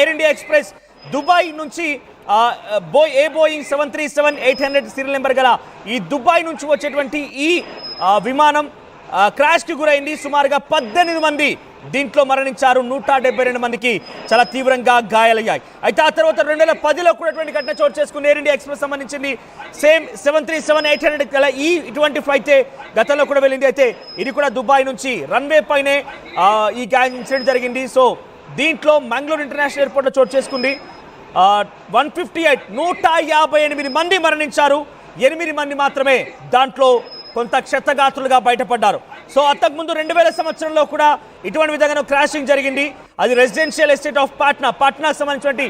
Air India express Dubai నుంచి Boeing 737-800 serial number గల ఈ దుబాయ్ నుంచి వచ్చేటువంటి ఈ విమానం క్రాష్కి గురైంది. సుమారుగా 18 మంది దీంట్లో మరణించారు. 172 మందికి చాలా తీవ్రంగా గాయాలయ్యాయి. అయితే ఆ తర్వాత 2010లో కూడా ఘటన చోటు చేసుకుని ఎయిర్ ఇండియా ఎక్స్ప్రెస్ సంబంధించింది సేమ్ 737-800 గల ఇటువంటి ఫ్లైటే గతంలో కూడా వెళ్ళింది. అయితే ఇది కూడా దుబాయ్ నుంచి రన్వే పైనే ఈ గ్యాంగ్ ఇన్సిడెంట్ జరిగింది. సో దీంట్లో మంగళూరు ఇంటర్నేషనల్ ఎయిర్పోర్ట్లో చోటు చేసుకుంది. 158 మంది మరణించారు. 8 మంది మాత్రమే దాంట్లో కొంత క్షతగాత్రులుగా బయటపడ్డారు. సో అంతకుముందు 2000 సంవత్సరంలో కూడా ఇటువంటి విధంగా క్రాషింగ్ జరిగింది. అది రెసిడెన్షియల్ ఎస్టేట్ ఆఫ్ పాట్నాకు సంబంధించినటువంటి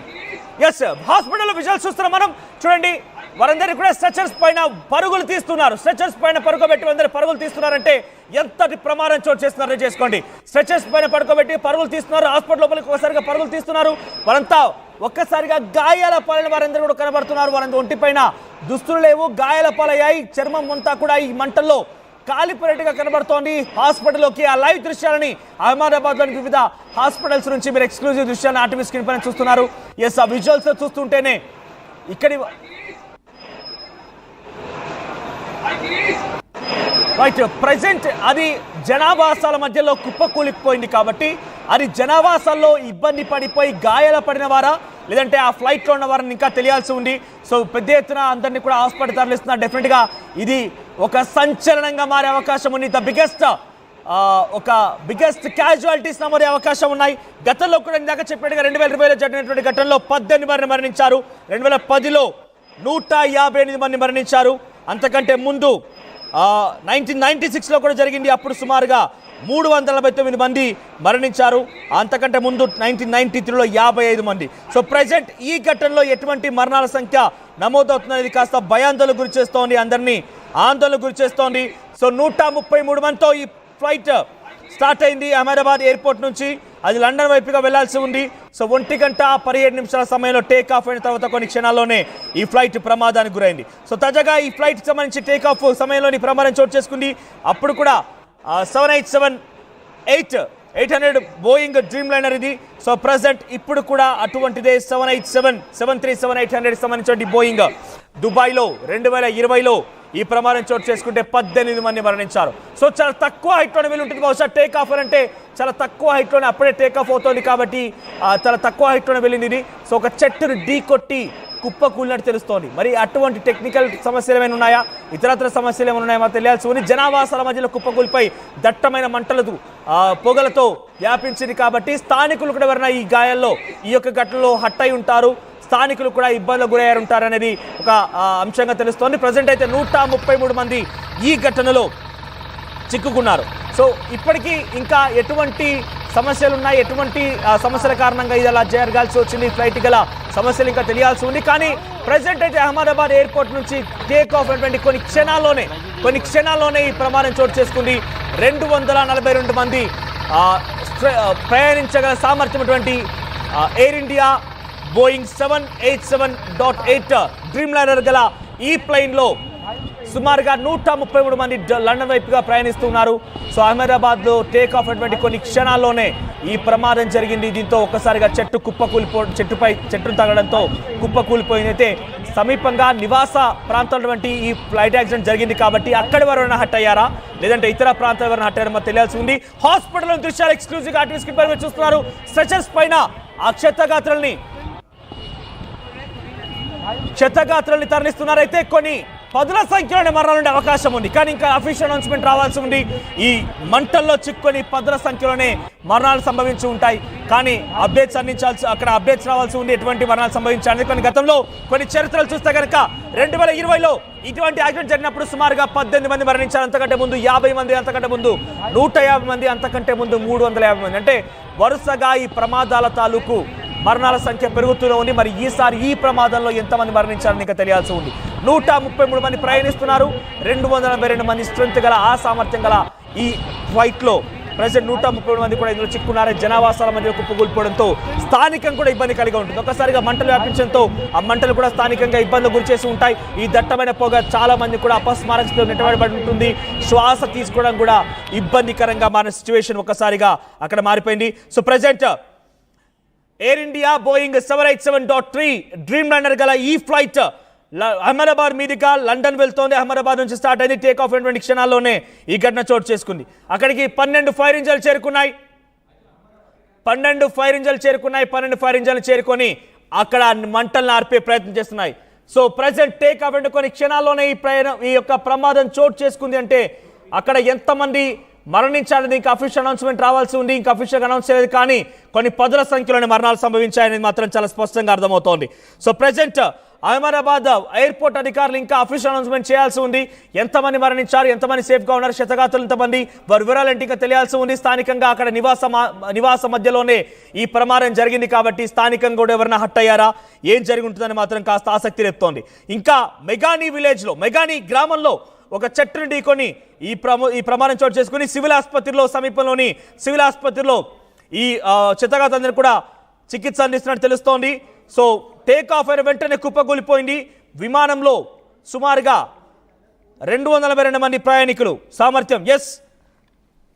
హాస్పిటల్ విజువల్స్ చూస్తున్నాం మనం. చూడండి, వారందరికీ కూడా స్ట్రెచర్స్ పైన పరుగులు తీస్తున్నారు. స్ట్రెచర్స్ పైన పడుకోబెట్టి అందరూ పరుగులు తీస్తున్నారంటే ఎంతటి ప్రమాదం చోటు చేస్తున్నారో చేసుకోండి. స్ట్రెచర్స్ పైన పడుకోబెట్టి పరుగులు తీస్తున్నారు. హాస్పిటల్ లోపలికి ఒకసారిగా పరుగులు తీస్తున్నారు. వారంతా ఒక్కసారిగా గాయాల పాలైన వారందరూ కూడా కనబడుతున్నారు. వారంతా ఒంటిపైన దుస్తులు లేవు, గాయాల పాలయ్యాయి. చర్మం అంతా కూడా ఈ మంటల్లో కాలిపోయినట్టుగా కనబడుతోంది. హాస్పిటల్లోకి ఆ లైవ్ దృశ్యాలని అహ్మదాబాద్లోని వివిధ హాస్పిటల్స్ నుంచి మీరు ఎక్స్క్లూజివ్ దృశ్యాలను ఆర్టీవీ స్క్రీన్ పైన చూస్తున్నారు. ఆ విజువల్స్ చూస్తుంటేనే ఇక్కడి ప్రజెంట్ అది జనావాసాల మధ్యలో కుప్పకూలిపోయింది కాబట్టి అది జనావాసాల్లో ఇబ్బంది పడిపోయి గాయాల పడిన వారా లేదంటే ఆ ఫ్లైట్లో ఉన్న వారిని ఇంకా తెలియాల్సి ఉంది. సో పెద్ద ఎత్తున అందరినీ కూడా హాస్పిటల్ తరలిస్తున్నారు. డెఫినెట్గా ఇది ఒక సంచలనంగా మారే అవకాశం ఉంది. బిగ్గెస్ట్ క్యాజువాలిటీస్ నమోదే అవకాశం ఉన్నాయి. గతంలో కూడా ఇందాక చెప్పినట్టుగా 2020లో జరిగినటువంటి ఘటనలో 18 మంది మరణించారు. 2010లో 158 మంది మరణించారు. అంతకంటే ముందు 1996లో కూడా జరిగింది. అప్పుడు సుమారుగా 349 మంది మరణించారు. అంతకంటే ముందు 1993లో 55 మంది. సో ప్రజెంట్ ఈ ఘటనలో ఎటువంటి మరణాల సంఖ్య నమోదవుతున్నది కాస్త భయాందోళనకు గురి చేస్తోంది, అందరినీ ఆందోళనకు గురి చేస్తోంది. సో 133 మందితో ఈ ఫ్లైట్ స్టార్ట్ అయింది అహ్మదాబాద్ ఎయిర్పోర్ట్ నుంచి. అది లండన్ వైపుగా వెళ్లాల్సి ఉంది. సో 1:17 సమయంలో టేక్ ఆఫ్ అయిన తర్వాత కొన్ని క్షణాల్లోనే ఈ ఫ్లైట్ ప్రమాదానికి గురైంది. సో తాజాగా ఈ ఫ్లైట్ సంబంధించి టేక్ ఆఫ్ సమయంలోని ప్రమాదం చోటు చేసుకుంది. అప్పుడు కూడా 787-800 బోయింగ్ డ్రీమ్ లైనర్ ఇది. సో ప్రజెంట్ ఇప్పుడు కూడా అటువంటిదే 737-800 సంబంధించిన బోయింగ్ దుబాయ్లో 2020లో ఈ ప్రమాదం చోటు చేసుకుంటే 18 మంది మరణించారు. సో చాలా తక్కువ హైట్లోనే వీళ్ళు ఉంటుంది. బహుశా టేక్ ఆఫ్ అంటే చాలా తక్కువ హైట్లోనే అప్పుడే టేక్ ఆఫ్ అవుతుంది కాబట్టి చాలా తక్కువ హైట్లోనే వెళ్ళింది ఇది. సో ఒక చెట్టును ఢీ కొట్టి కుప్ప కూలినట్టు తెలుస్తోంది. మరి అటువంటి టెక్నికల్ సమస్యలు ఏమైనా ఉన్నాయా, ఇతరత్ర సమస్యలు ఏమైనా ఉన్నాయా మాకు తెలియాల్సి ఉంది. జనావాసాల మధ్యలో కుప్పకూలిపై దట్టమైన మంటలతో పొగలతో వ్యాపించింది కాబట్టి స్థానికులు కూడా ఎవరైనా ఈ గాయాల్లో ఈ యొక్క ఘటనలో హట్ అయి ఉంటారు, స్థానికులు కూడా ఇబ్బందులకు గురయ్యారుంటారనేది ఒక అంశంగా తెలుస్తోంది. ప్రజెంట్ అయితే 133 మంది ఈ ఘటనలో చిక్కుకున్నారు. సో ఇప్పటికీ ఇంకా ఎటువంటి సమస్యలు ఉన్నాయి, ఎటువంటి సమస్యల కారణంగా ఇది అలా జరగాల్సి వచ్చింది, ఫ్లైట్ గల సమస్యలు ఇంకా తెలియాల్సి ఉంది. కానీ ప్రజెంట్ అయితే అహ్మదాబాద్ ఎయిర్పోర్ట్ నుంచి టేక్ ఆఫ్ అయినటువంటి కొన్ని క్షణాల్లోనే ఈ ప్రమాదం చోటు చేసుకుంది. 242 మంది ప్రయాణించగల సామర్థ్యమైనటువంటి Air India Boeing 787.8 Dreamliner గల ఈ ప్లైన్లో సుమారుగా 133 మంది లండన్ వైపుగా ప్రయాణిస్తున్నారు. సో అహ్మదాబాద్లో టేక్ ఆఫ్ అయినటువంటి కొన్ని క్షణాల్లోనే ఈ ప్రమాదం జరిగింది. దీంతో ఒక్కసారిగా చెట్టును తగడంతో కుప్పకూలిపోయింది. అయితే సమీపంగా నివాస ప్రాంతాల ఈ ఫ్లైట్ యాక్సిడెంట్ జరిగింది కాబట్టి అక్కడి ఎవరైనా హట్ అయ్యారా లేదంటే ఇతర ప్రాంతాలు ఎవరైనా హట్ అయ్యారో తెలియాల్సి ఉంది. హాస్పిటల్ దృశ్యాలు ఎక్స్క్లూజివ్ ఆర్టీవీ స్క్రీన్ పై చూస్తున్నారు. స్ట్రెచర్స్ పైన ఆ క్షతగాత్రుల్ని తరలిస్తున్నారు. అయితే కొన్ని 10ల సంఖ్యలోనే మరణాలు ఉండే అవకాశం ఉంది. కానీ ఇంకా అఫీషియల్ అనౌన్స్మెంట్ రావాల్సి ఉంది. ఈ మంటల్లో చిక్కుని 10ల సంఖ్యలోనే మరణాలు సంభవించి ఉంటాయి. కానీ అప్డేట్స్ రావాల్సి ఉంది ఎటువంటి మరణాలు సంభవించాలి. కొన్ని గతంలో కొన్ని చరిత్రలు చూస్తే కనుక 2020లో ఇటువంటి యాక్సిడెంట్ జరిగినప్పుడు సుమారుగా 18 మంది మరణించారు. అంతకంటే ముందు 50 మంది, అంతకంటే ముందు 150 మంది, అంతకంటే ముందు 350 మంది. అంటే వరుసగా ఈ ప్రమాదాల తాలూకు మరణాల సంఖ్య పెరుగుతూనే ఉంది. మరి ఈసారి ఈ ప్రమాదంలో ఎంతమంది మరణించారని ఇంకా తెలియాల్సి ఉంది. 133 మంది ప్రయాణిస్తున్నారు. 242 మంది స్ట్రెంత్ గల ఆ సామర్థ్యం గల ఈ ఫ్లైట్లో ప్రజెంట్ 133 మంది కూడా ఇందులో చిక్కున్నారు. జనావాసాల మధ్య కుప్పకూలిపోవడంతో స్థానికంగా కూడా ఇబ్బంది కలిగి ఉంటుంది. ఒక్కసారిగా మంటలు వ్యాపించడంతో ఆ మంటలు కూడా స్థానికంగా ఇబ్బందులు గురి చేసి ఉంటాయి. ఈ దట్టమైన పొగ చాలా మంది కూడా అపస్మారక స్థితిలో నెట్టబడి ఉంటుంది. శ్వాస తీసుకోవడం కూడా ఇబ్బందికరంగా మారిన సిచ్యువేషన్ ఒక్కసారిగా అక్కడ మారిపోయింది. So present air India Boeing 787.3 dream liner గల ఈ ఫ్లైట్ అహ్మదాబాద్ మీదుగా లండన్ వెళ్తోంది. అహ్మదాబాద్ నుంచి స్టార్ట్ అయింది. టేక్ ఆఫ్ అయినటువంటి క్షణాల్లోనే ఈ ఘటన చోటు చేసుకుంది. అక్కడికి 12 ఫైర్ ఇంజన్లు చేరుకున్నాయి. 12 ఫైర్ ఇంజన్లు చేరుకొని అక్కడ మంటలను ఆర్పే ప్రయత్నం చేస్తున్నాయి. సో ప్రజెంట్ టేక్ ఆఫ్ కొన్ని క్షణాల్లోనే ఈ యొక్క ప్రమాదం చోటు చేసుకుంది. అంటే అక్కడ ఎంతమంది మరణించాలని ఇంకా అఫీషియల్ అనౌన్స్మెంట్ రావాల్సి ఉంది. ఇంకా అఫీషియల్గా అనౌన్స్ చేయలేదు, కానీ కొన్ని పదుల సంఖ్యలోని మరణాలు సంభవించాయనేది మాత్రం చాలా స్పష్టంగా అర్థమవుతోంది. సో ప్రజెంట్ అహ్మదాబాద్ ఎయిర్పోర్ట్ అధికారులు ఇంకా అఫీషియల్ అనౌన్స్మెంట్ చేయాల్సి ఉంది. ఎంతమంది మరణించారు, ఎంతమంది సేఫ్గా ఉన్నారు, క్షతగాతులు ఎంతమంది, వారి వివరాలు ఇంకా తెలియాల్సి ఉంది. స్థానికంగా అక్కడ నివాస మధ్యలోనే ఈ ప్రమాదం జరిగింది కాబట్టి స్థానికంగా కూడా ఎవరైనా హట్ అయ్యారా, ఏం జరిగి ఉంటుందని మాత్రం కాస్త ఆసక్తి రేపుతోంది. ఇంకా మెగానీ విలేజ్లో, మెగానీ గ్రామంలో ఒక చెట్టును ఢీకొని ఈ ప్రమాదం చోటు చేసుకుని సమీపంలోని సివిల్ ఆసుపత్రిలో ఈ క్షతగాతులందరూ కూడా చికిత్స అందిస్తున్నట్టు తెలుస్తోంది. సో టేక్ ఆఫ్ అయిన వెంటనే కుప్పకూలిపోయింది. విమానంలో సుమారుగా 242 మంది ప్రయాణికులు సామర్థ్యం.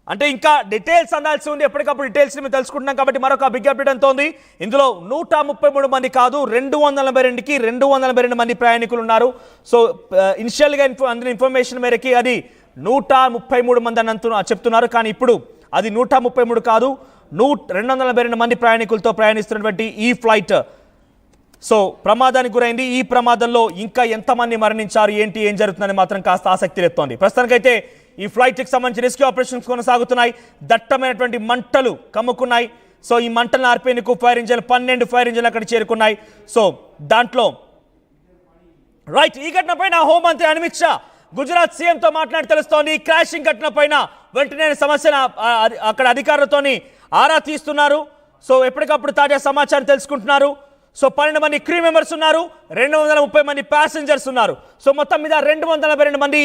అంటే ఇంకా డీటెయిల్స్ అందాల్సి ఉంది. ఎప్పటికప్పుడు డీటెయిల్స్ మేము తెలుసుకుంటున్నాం కాబట్టి మరొక బిగ్ అప్డేట్ అంతోంది. ఇందులో 133 మంది కాదు, 242కి 242 మంది ప్రయాణికులు ఉన్నారు. సో ఇనిషియల్గా అందిన ఇన్ఫర్మేషన్ మేరకి అది 133 మంది అని చెప్తున్నారు. కానీ ఇప్పుడు అది 133 కాదు, 242 మంది ప్రయాణికులతో ప్రయాణిస్తున్నటువంటి ఈ ఫ్లైట్ సో ప్రమాదానికి గురైంది. ఈ ప్రమాదంలో ఇంకా ఎంతమంది మరణించారు, ఏం జరుగుతుందని మాత్రం కాస్త ఆసక్తి రేపుతోంది. ప్రస్తుతానికైతే ఈ ఫ్లైట్కి సంబంధించి రెస్క్యూ ఆపరేషన్స్ కొనసాగుతున్నాయి. దట్టమైనటువంటి మంటలు కమ్ముకున్నాయి. సో ఈ మంటలను ఆర్పేందుకు 12 ఫైర్ ఇంజన్లు అక్కడ చేరుకున్నాయి. సో దాంట్లో ఈ ఘటన పైన హోంమంత్రి అమిత్ షా గుజరాత్ సీఎంతో మాట్లాడి తెలుస్తోంది. క్రాషింగ్ ఘటన పైన వెంటనే సమస్యను అక్కడ అధికారులతోని ఆరా తీస్తున్నారు. సో ఎప్పటికప్పుడు తాజా సమాచారం తెలుసుకుంటున్నారు. సో 12 మంది క్రూ మెంబర్స్ ఉన్నారు, 230 మంది ప్యాసింజర్స్ ఉన్నారు. సో మొత్తం మీద 242 మంది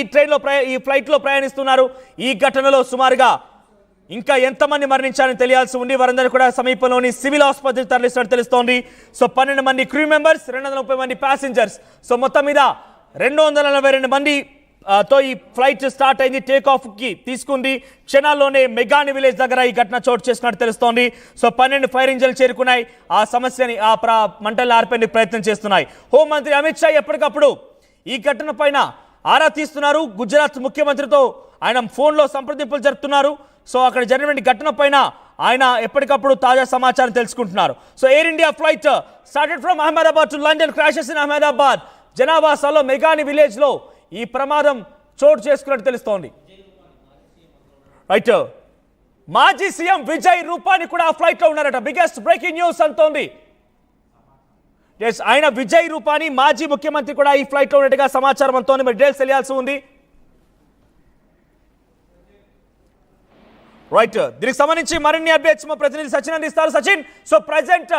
ఈ ఫ్లైట్లో ప్రయాణిస్తున్నారు. ఈ ఘటనలో సుమారుగా ఇంకా ఎంతమంది మరణించారని తెలియాల్సి ఉంది. వారందరూ కూడా సమీపంలోని సివిల్ ఆసుపత్రికి తరలిస్తున్నట్టు తెలుస్తోంది. సో 12 మంది క్రూ మెంబర్స్, 230 మంది ప్యాసింజర్స్. సో మొత్తం మీద 242 మంది తో ఈ ఫ్లైట్ స్టార్ట్ అయింది. టేక్ ఆఫ్ కి తీసుకుంది. క్షణాల్లోనే మెగానీ విలేజ్ దగ్గర ఈ ఘటన చోటు చేసుకున్నట్టు తెలుస్తోంది. సో 12 ఫైర్ ఇంజన్లు చేరుకున్నాయి. ఆ సమస్యని మంటలు ఆర్పేందుకు ప్రయత్నం చేస్తున్నాయి. హోంమంత్రి అమిత్ షా ఎప్పటికప్పుడు ఈ ఘటన పైన ఆరా తీస్తున్నారు. గుజరాత్ ముఖ్యమంత్రితో ఆయన ఫోన్లో సంప్రదింపులు జరుపుతున్నారు. సో అక్కడ జరిగిన ఘటన పైన ఆయన ఎప్పటికప్పుడు తాజా సమాచారం తెలుసుకుంటున్నారు. So Air India flight started from Ahmedabad to London, crashes in Ahmedabad. జనావాసాలో మెగానీ విలేజ్ లో ఈ ప్రమాదం చోటు చేసుకున్నట్టు తెలుస్తోంది. మాజీ సీఎం విజయ్ రూపాని కూడా ఆ ఫ్లైట్ లో ఉన్నారట. బిగ్గెస్ట్ బ్రేకింగ్ న్యూస్ అంతోంది. ఆయన విజయ్ రూపాని మాజీ ముఖ్యమంత్రి కూడా ఈ ఫ్లైట్ లో ఉన్నట్టుగా సమాచారం అంతోంది. మరి డీటెయిల్స్ తెలియాల్సి ఉంది. దీనికి సంబంధించి మరిన్ని అప్డేట్స్ మా ప్రతినిధి సచిన్ అందిస్తారు. Sachin, so present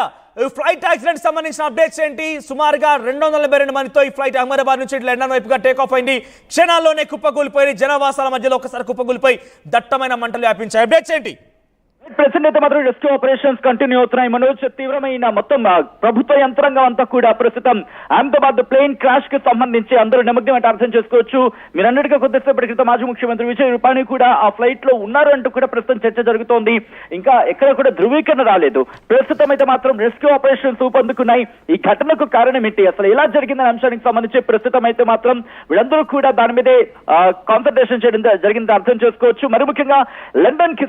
flight accident సంబంధించిన అప్డేట్స్ ఏంటి? సుమారుగా 242 మందితో ఈ ఫ్లైట్ అహ్మదాబాద్ నుంచి లండన్ వైపుగా టేక్ ఆఫ్ అయింది. క్షణాల్లోనే కుప్పకూలిపోయి జనవాసాల మధ్యలో ఒకసారి కుప్పకూలిపోయి దట్టమైన మంటలు వ్యాపించాయి. అప్డేట్స్ ఏంటి? ప్రెసెంట్ అయితే మాత్రం రెస్క్యూ ఆపరేషన్స్ కంటిన్యూ అవుతున్నాయి. మనోజ్, తీవ్రమైన మొత్తం ప్రభుత్వ యంత్రాంగం అంతా కూడా ప్రస్తుతం అహ్మదాబాద్ ప్లేన్ క్రాష్ కి సంబంధించి అందరూ నిమగ్నం అంటే అర్థం చేసుకోవచ్చు. మీరన్నిటిగా కొద్దిసేపటి క్రితం మాజీ ముఖ్యమంత్రి విజయ్ రూపాని కూడా ఆ ఫ్లైట్ లో ఉన్నారు అంటూ కూడా ప్రస్తుతం చర్చ జరుగుతోంది. ఇంకా ఎక్కడ కూడా ధృవీకరణ రాలేదు. ప్రస్తుతం అయితే మాత్రం రెస్క్యూ ఆపరేషన్స్ ఊపందుకున్నాయి. ఈ ఘటనకు కారణం ఏంటి, అసలు ఎలా జరిగిందనే అంశానికి సంబంధించి ప్రస్తుతం అయితే మాత్రం వీళ్ళందరూ కూడా దాని మీదే కాన్సన్ట్రేషన్ చేయడం జరిగింది అర్థం చేసుకోవచ్చు. మరి ముఖ్యంగా లండన్ కి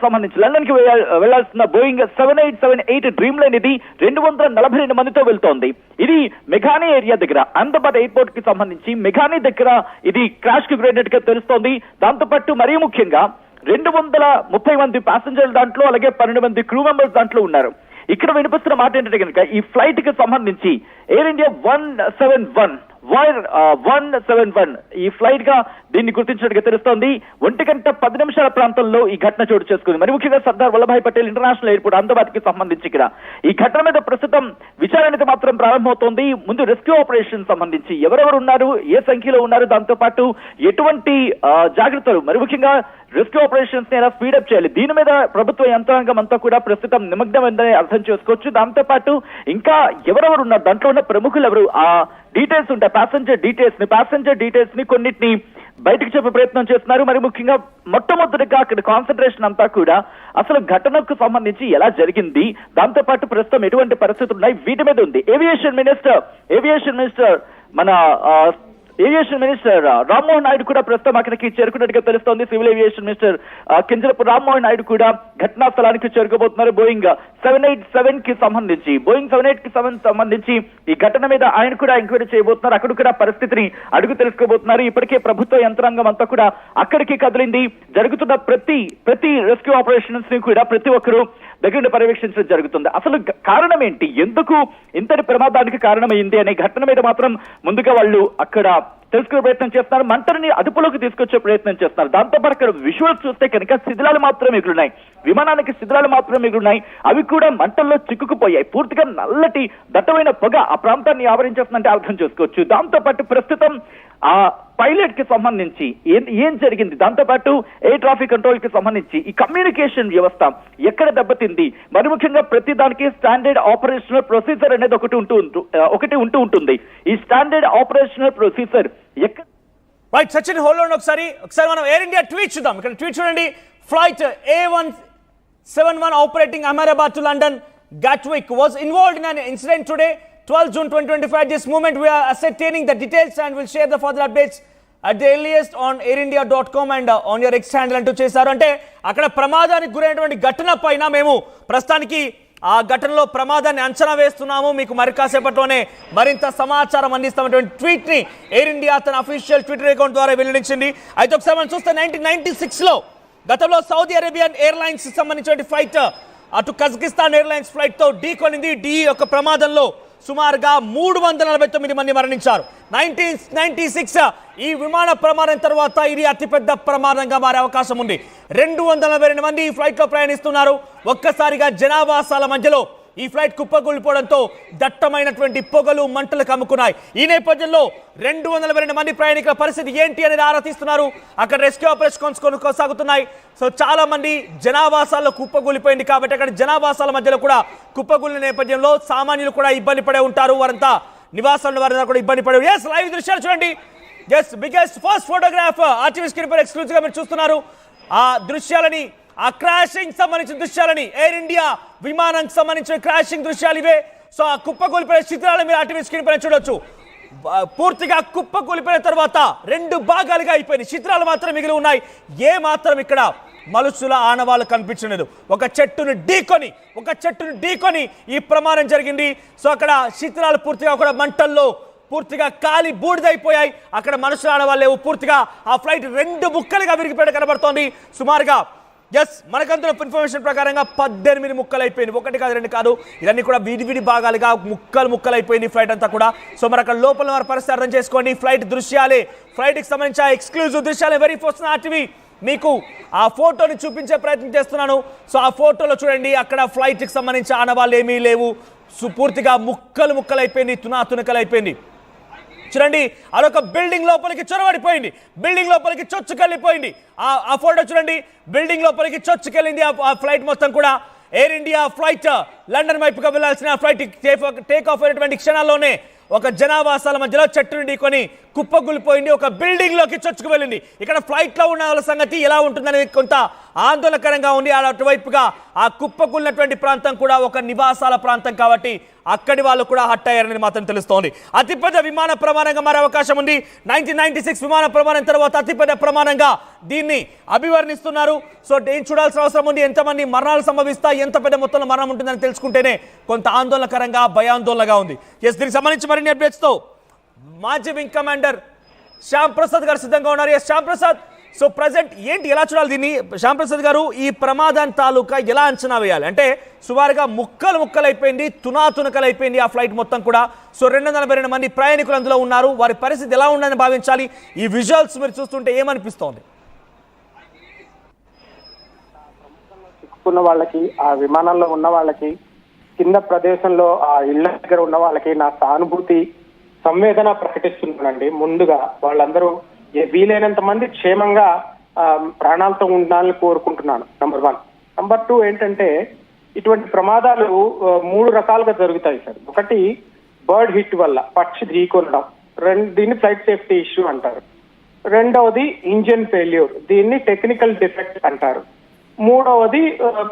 వెళ్లాల్సిన బోయింగ్ 7878 డ్రీమ్ లైన్ ఇది 242 మందితో వెళ్తోంది. ఇది మెఘానీ ఏరియా దగ్గర అహ్మదాబాద్ ఎయిర్పోర్ట్ కి సంబంధించి మెఘానీ దగ్గర ఇది క్రాష్ కి గురైనట్టుగా తెలుస్తోంది. దాంతోపాటు మరీ ముఖ్యంగా 230 మంది ప్యాసింజర్లు దాంట్లో, అలాగే 12 మంది క్రూ మెంబర్స్ దాంట్లో ఉన్నారు. ఇక్కడ వినిపిస్తున్న మాట ఏంటంటే కనుక ఈ ఫ్లైట్ కి సంబంధించి ఎయిర్ ఇండియా 171 ఈ ఫ్లైట్ గా దీన్ని గుర్తించినట్టుగా తెలుస్తోంది. 1:10 ప్రాంతంలో ఈ ఘటన చోటు చేసుకుంది. మరి ముఖ్యంగా సర్దార్ వల్లభాయ్ పటేల్ ఇంటర్నేషనల్ ఎయిర్పోర్ట్ అహ్మదాబాద్ కి సంబంధించి ఇక్కడ ఈ ఘటన మీద ప్రస్తుతం విచారణ మాత్రం ప్రారంభమవుతోంది. ముందు రెస్క్యూ ఆపరేషన్ సంబంధించి ఎవరెవరు ఉన్నారు, ఏ సంఖ్యలో ఉన్నారు, దాంతో పాటు ఎటువంటి జాగ్రత్తలు, మరి ముఖ్యంగా రెస్క్యూ ఆపరేషన్స్ ని ఎలా స్పీడప్ చేయాలి, దీని మీద ప్రభుత్వ యంత్రాంగం అంతా కూడా ప్రస్తుతం నిమగ్నమైందని అర్థం చేసుకోవచ్చు. దాంతో పాటు ఇంకా ఎవరెవరు ఉన్నారు, దాంట్లో ఉన్న ప్రముఖులు ఎవరు, ఆ డీటెయిల్స్ ఉంటాయి. ప్యాసింజర్ డీటెయిల్స్ ని కొన్నిటిని బయటకు చెప్పే ప్రయత్నం చేస్తున్నారు. మరి ముఖ్యంగా మొట్టమొదటిగా అక్కడ కాన్సన్ట్రేషన్ అంతా కూడా అసలు ఘటనకు సంబంధించి ఎలా జరిగింది, దాంతో పాటు ప్రస్తుతం ఎటువంటి పరిస్థితులు ఉన్నాయి వీటి మీద ఉంది. ఏవియేషన్ మినిస్టర్ మన ఏవియేషన్ మినిస్టర్ రామ్మోహన్ నాయుడు కూడా ప్రస్తుతం అక్కడికి చేరుకున్నట్టుగా తెలుస్తోంది. Civil aviation minister Kinjarapu Rammohan Naidu కూడా ఘటనా స్థలానికి చేరుకోబోతున్నారు. బోయింగ్ 787 కి సంబంధించి ఈ ఘటన మీద ఆయన కూడా ఎంక్వైరీ చేయబోతున్నారు. అక్కడ కూడా పరిస్థితిని అడుగు తెలుసుకోబోతున్నారు. ఇప్పటికే ప్రభుత్వ యంత్రాంగం అంతా కూడా అక్కడికి కదిలింది. జరుగుతున్న ప్రతి రెస్క్యూ ఆపరేషన్స్ ని కూడా ప్రతి ఒక్కరూ దగ్గర పర్యవేక్షించడం జరుగుతుంది. అసలు కారణం ఏంటి, ఎందుకు ఇంతటి ప్రమాదానికి కారణమైంది అనే ఘటన మీద మాత్రం ముందుగా వాళ్ళు అక్కడ తెలుసుకునే ప్రయత్నం చేస్తున్నారు. మంటని అదుపులోకి తీసుకొచ్చే ప్రయత్నం చేస్తున్నారు. దాంతోపాటు అక్కడ విజువల్స్ చూస్తే కనుక శిథిలాలు మాత్రమే మిగులున్నాయి, విమానానికి శిథిలాలు మాత్రమే మిగులున్నాయి. అవి కూడా మంటల్లో చిక్కుకుపోయాయి. పూర్తిగా నల్లటి దట్టమైన పొగ ఆ ప్రాంతాన్ని ఆవరించేస్తుందంటే అర్థం చేసుకోవచ్చు. దాంతోపాటు ప్రస్తుతం ఆ పైలట్ కి సంబంధించి ఏం జరిగింది, దాంతోపాటు ఎయిర్ ట్రాఫిక్ కంట్రోల్ కి సంబంధించి ఈ కమ్యూనికేషన్ వ్యవస్థ ఎక్కడ దెబ్బతింది, మరి ముఖ్యంగా ప్రతి దానికి స్టాండర్డ్ ఆపరేషనల్ ప్రొసీజర్ అనేది ఒకటి ఉంటూ ఉంటుంది. ఈ స్టాండర్డ్ ఆపరేషనల్ ప్రొసీజర్ ఎక్కడ రైట్ సచిన్ హోల్డ్ ఆన్ ఒకసారి మనం ఎయిర్ ఇండియా ట్వీట్ చూద్దాం. ఇక్కడ ట్వీట్ చూడండి. Flight A171 operating Ahmedabad to London Gatwick was involved in an incident today 12 June 2025. This moment we are ascertaining the details and will share the further updates at the earliest on airindia.com and on your X handle అంటూ చేశారు. అంటే అక్కడ ప్రమాదానికి గురైనటువంటి ఘటన పైన మేము ప్రస్తుతానికి ఆ ఘటనలో ప్రమాదాన్ని అంచనా వేస్తున్నాము, మీకు మరి కాసేపట్లోనే మరింత సమాచారం అందిస్తామన్నటువంటి ట్వీట్ ని ఎయిర్ ఇండియా తన అఫీషియల్ ట్విట్టర్ అకౌంట్ ద్వారా వెల్లడించింది. అయితే ఒకసారి మనం చూస్తే 1996లో గతంలో సౌదీ అరేబియన్ ఎయిర్లైన్స్ సంబంధించిన ఫ్లైట్ అటు కజకిస్తాన్ ఎయిర్లైన్స్ ఫ్లైట్ తో ఢీకొనింది. ఢీ యొక్క ప్రమాదంలో సుమారుగా 349 మంది మరణించారు. 1996 ఈ విమాన ప్రమాదం తర్వాత ఇది అతిపెద్ద ప్రమాదంగా మారే అవకాశం ఉంది. 242 మంది ఈ ఫ్లైట్ లో ప్రయాణిస్తున్నారు. ఒక్కసారిగా జనావాసాల మధ్యలో ఈ ఫ్లైట్ కుప్పకూలిపోవడంతో దట్టమైనటువంటి పొగలు మంటలు కమ్ముకున్నాయి. ఈ నేపథ్యంలో 242 మంది ప్రయాణికుల పరిస్థితి ఏంటి అనేది ఆరా తీస్తున్నారు. అక్కడ రెస్క్యూ ఆపరేషన్స్ కొనసాగుతున్నాయి. సో చాలా మంది జనావాసాల్లో కుప్పకూలిపోయింది కాబట్టి అక్కడ జనావాసాల మధ్యలో కూడా కుప్పకూలిన నేపథ్యంలో సామాన్యులు కూడా ఇబ్బంది పడే ఉంటారు. వారంతా నివాసాలను వారంతా కూడా ఇబ్బంది పడే. ఎస్ లైవ్ దృశ్యాలు చూడండి. Yes biggest first photograph RTV screen పై ఎక్స్క్లూజివ్ గా మీరు చూస్తున్నారు. ఆ దృశ్యాలని, ఆ క్రాషింగ్ సంబంధించిన దృశ్యాలని, ఎయిర్ ఇండియా విమానానికి సంబంధించిన క్రాషింగ్ దృశ్యాలు ఇవే. సో ఆ కుప్పకూలిపోయిన చిత్రాలు మీరు ఆర్టీవీ స్క్రీన్ పైన చూడొచ్చు. పూర్తిగా కుప్పకూలిపోయిన తర్వాత 2 భాగాలుగా అయిపోయినాయి. చిత్రాలు మాత్రం మిగిలి ఉన్నాయి. ఏ మాత్రం ఇక్కడ మలుసుల ఆనవాళ్ళు కనిపించలేదు. ఒక చెట్టును ఢీకొని ఈ ప్రమాదం జరిగింది. సో అక్కడ చిత్రాలు పూర్తిగా కూడా మంటల్లో పూర్తిగా కాలి బూడిదైపోయాయి. అక్కడ మనుషులు ఆనవాళ్ళు లేవు. పూర్తిగా ఆ ఫ్లైట్ 2 ముక్కలుగా విరిగిపోయి కనబడుతోంది. సుమారుగా మనకంత ఇన్ఫర్మేషన్ ప్రకారంగా 18 ముక్కలు అయిపోయింది. 1 కాదు 2 కాదు, ఇవన్నీ కూడా విడివిడి భాగాలుగా ముక్కలు అయిపోయింది ఫ్లైట్ అంతా కూడా. సో మరి అక్కడ లోపల మన పరిస్థితి అర్థం చేసుకోండి. ఫ్లైట్ దృశ్యాలే, ఫ్లైట్కి సంబంధించిన ఎక్స్క్లూజివ్ దృశ్యాలే వెరీ ఫస్ట్ ఆర్టీవీ మీకు ఆ ఫోటోని చూపించే ప్రయత్నం చేస్తున్నాను. సో ఆ ఫోటోలో చూడండి, అక్కడ ఫ్లైట్కి సంబంధించిన ఆనవాళ్ళు ఏమీ లేవు. పూర్తిగా ముక్కలు అయిపోయింది, తునకలు అయిపోయింది. చూడండి, అదొక బిల్డింగ్ లోపలికి చొరబడిపోయింది, బిల్డింగ్ లోపలికి చొచ్చుకెళ్ళిపోయింది. ఆ ఫోటో చూడండి, బిల్డింగ్ లోపలికి చొచ్చుకెళ్ళింది ఆ ఫ్లైట్ మొత్తం కూడా. ఎయిర్ ఇండియా ఫ్లైట్ లండన్ వైపుగా వెళ్లాల్సిన ఫ్లైట్ టేక్ ఆఫ్ అయినటువంటి క్షణాల్లోనే ఒక జనావాసాల మధ్యలో చెట్టును ఢీకొని కుప్పకూలిపోయింది. ఒక బిల్డింగ్ లోకి చొచ్చుకు వెళ్ళింది. ఇక్కడ ఫ్లైట్ లో ఉన్న వాళ్ళ సంగతి ఎలా ఉంటుందనేది కొంత ఆందోళనకరంగా ఉంది. అటువైపుగా ఆ కుప్పకూలినటువంటి ప్రాంతం కూడా ఒక నివాసాల ప్రాంతం కాబట్టి అక్కడి వాళ్ళు కూడా హట్ అయ్యారని మాత్రం తెలుస్తోంది. అతిపెద్ద విమాన ప్రమాదంగా మారే అవకాశం ఉంది. 1996 విమాన ప్రమాదం తర్వాత అతిపెద్ద ప్రమాదంగా దీన్ని అభివర్ణిస్తున్నారు. సో ఏం చూడాల్సిన అవసరం ఉంది, ఎంతమంది మరణాలు సంభవిస్తాయి, ఎంత పెద్ద మొత్తంలో మరణం ఉంటుందని తెలుసుకుంటేనే కొంత ఆందోళనకరంగా భయాందోళనగా ఉంది. దీనికి సంబంధించి మరిన్ని అప్డేట్స్ తో మాజీ వింగ్ కమాండర్ శ్యామ్ ప్రసాద్ గారు సిద్ధంగా ఉన్నారు. శ్యామ్ ప్రసాద్, సో ప్రజెంట్ ఏంటి, ఎలా చూడాలి దీన్ని? శ్యామ్ ప్రసాద్ గారు, ఈ ప్రమాదాన్ని తాలూకా ఎలా అంచనా వేయాలి? అంటే సుమారుగా ముక్కలైపోయింది, తునకలైపోయింది ఆ ఫ్లైట్ మొత్తం కూడా. సో 242 మంది ప్రయాణికులు అందులో ఉన్నారు. వారి పరిస్థితి ఎలా ఉందని భావించాలి? ఈ విజువల్స్ మీరు చూస్తుంటే ఏమనిపిస్తోంది? చిక్కుకున్న వాళ్ళకి, ఆ విమానంలో ఉన్న వాళ్ళకి, కింద ప్రదేశంలో ఆ ఇళ్ల దగ్గర ఉన్న వాళ్ళకి నా సానుభూతి, సంవేదన ప్రకటిస్తున్నానండి. ముందుగా వాళ్ళందరూ వీలైనంత మంది క్షేమంగా ప్రాణాలతో ఉండాలని కోరుకుంటున్నాను. నంబర్ 1. నంబర్ 2 ఏంటంటే, ఇటువంటి ప్రమాదాలు 3 రకాలుగా జరుగుతాయి సార్. ఒకటి బర్డ్ హిట్ వల్ల, పక్షి ఢీకొనడం. దీన్ని ఫ్లైట్ సేఫ్టీ ఇష్యూ అంటారు. రెండవది ఇంజిన్ ఫెయిల్యూర్, దీన్ని టెక్నికల్ డిఫెక్ట్ అంటారు. మూడవది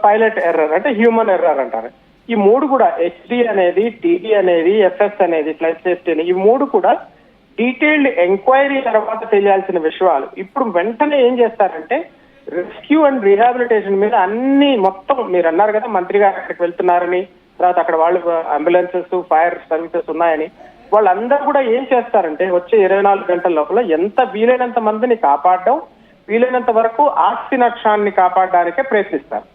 పైలట్ ఎర్రర్ అంటే హ్యూమన్ ఎర్రర్ అంటారు. ఈ మూడు కూడా హెచ్డి అనేది, టీడీ అనేది, ఎఫ్ఎస్ అనేది, ఫ్లైట్ సేఫ్టీ అని, ఈ మూడు కూడా డీటెయిల్డ్ ఎంక్వైరీ తర్వాత తెలియాల్సిన విషయాలు. ఇప్పుడు వెంటనే ఏం చేస్తారంటే రెస్క్యూ అండ్ రీహాబిలిటేషన్ మీద అన్ని మొత్తం మీరు అన్నారు కదా మంత్రి గారు అక్కడికి వెళ్తున్నారని, తర్వాత అక్కడ వాళ్ళు అంబులెన్సెస్, ఫైర్ సర్వీసెస్ ఉన్నాయని, వాళ్ళందరూ కూడా ఏం చేస్తారంటే వచ్చే 24 గంటల లోపల ఎంత వీలైనంత మందిని కాపాడడం, వీలైనంత వరకు ఆస్తి నష్టాన్ని కాపాడడానికే ప్రయత్నిస్తారు.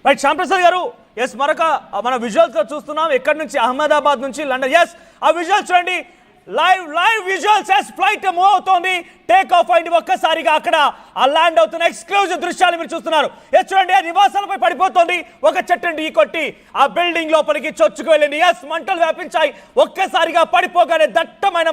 రైట్ శ్యాంప్రసాద్ గారు, ఎస్ మరొక మన విజువల్స్ లో చూస్తున్నాం ఎక్కడి నుంచి, అహ్మదాబాద్ నుంచి లండన్. ఎస్ ఆ విజువల్స్ చూడండి, live visuals. Yes flight move అవుతోంది, టేక్ ఆఫ్ అయింది, ఒక్కసారిగా అక్కడ ఆ ల్యాండ్ అవుతున్న ఎక్స్క్లూజివ్ దృశ్యాలు మీరు చూస్తున్నారు. ఎస్ చూడండి, ఆ నివాసాలపై పడిపోతుంది, ఒక చెట్టుని ఢీ కొట్టి ఆ బిల్డింగ్ లోపలికి చొచ్చుకు వెళ్ళింది. ఎస్ మంటలు వ్యాపించాయి, ఒక్కసారిగా పడిపోగానే దట్టమైన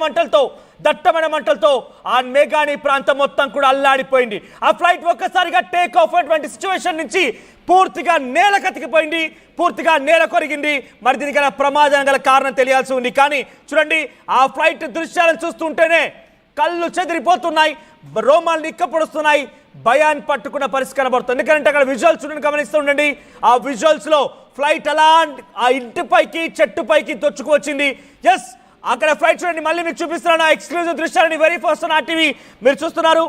మంటలతో ఆ మేఘాని ప్రాంతం మొత్తం కూడా అల్లాడిపోయింది. ఆ ఫ్లైట్ ఒక్కసారిగా టేక్ ఆఫ్ అయినటువంటి సిచ్యువేషన్ నుంచి పూర్తిగా నేల కతికిపోయింది, పూర్తిగా నేల కొరిగింది. మరి దీనికి గల ప్రమాదం గల కారణం తెలియాల్సి ఉంది. కానీ చూడండి, ఆ ఫ్లైట్ దృశ్యాలను చూస్తుంటేనే కళ్ళు చెదిరిపోతున్నాయి, రోమాలు నిక్కపొడుస్తున్నాయి, భయాన్ని పట్టుకున్న పరిస్థితి కనబడుతుంది. ఎందుకంటే అక్కడ విజువల్స్ చూడండి, గమనిస్తూ ఉండండి. ఆ విజువల్స్ లో ఫ్లైట్ అలా ఆ ఇంటిపైకి, చెట్టుపైకి తొచ్చుకు వచ్చింది. ఎస్ అక్కడ ఫ్లైట్ చూడండి, మళ్ళీ మీకు చూపిస్తున్నాను ఆ ఎక్స్క్లూజివ్ దృశ్యాలని. వెరీ ఫస్ట్ ఆన్ టీవీ మీరు చూస్తున్నారు.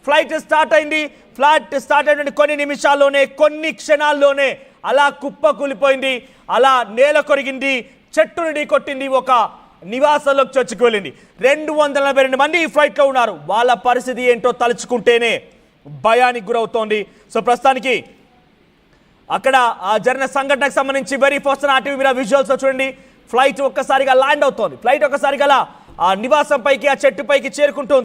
ఫ్లైట్ స్టార్ట్ అయింది, అయినటువంటి కొన్ని నిమిషాల్లోనే, కొన్ని క్షణాల్లోనే అలా కుప్ప కూలిపోయింది, అలా నేల కొరిగింది, చెట్టుని ఢీ కొట్టింది, ఒక నివాసంలోకి చొచ్చుకు వెళ్ళింది. 242 మంది ఈ ఫ్లైట్ లో ఉన్నారు. వాళ్ళ పరిస్థితి ఏంటో తలుచుకుంటేనే భయానికి గురవుతోంది. సో ప్రస్తుతానికి అక్కడ ఆ జరిగిన సంఘటనకు సంబంధించి వెరీ ఫస్ట్ ఆన్ టీవీ మీరు విజువల్స్ చూడండి. ఫ్లైట్ ఒక్కసారిగా ల్యాండ్ అవుతోంది, ఫ్లైట్ ఒక్కసారిగా ఆ నివాసం పైకి, ఆ చెట్టు పైకి చేరుకుంటుంది.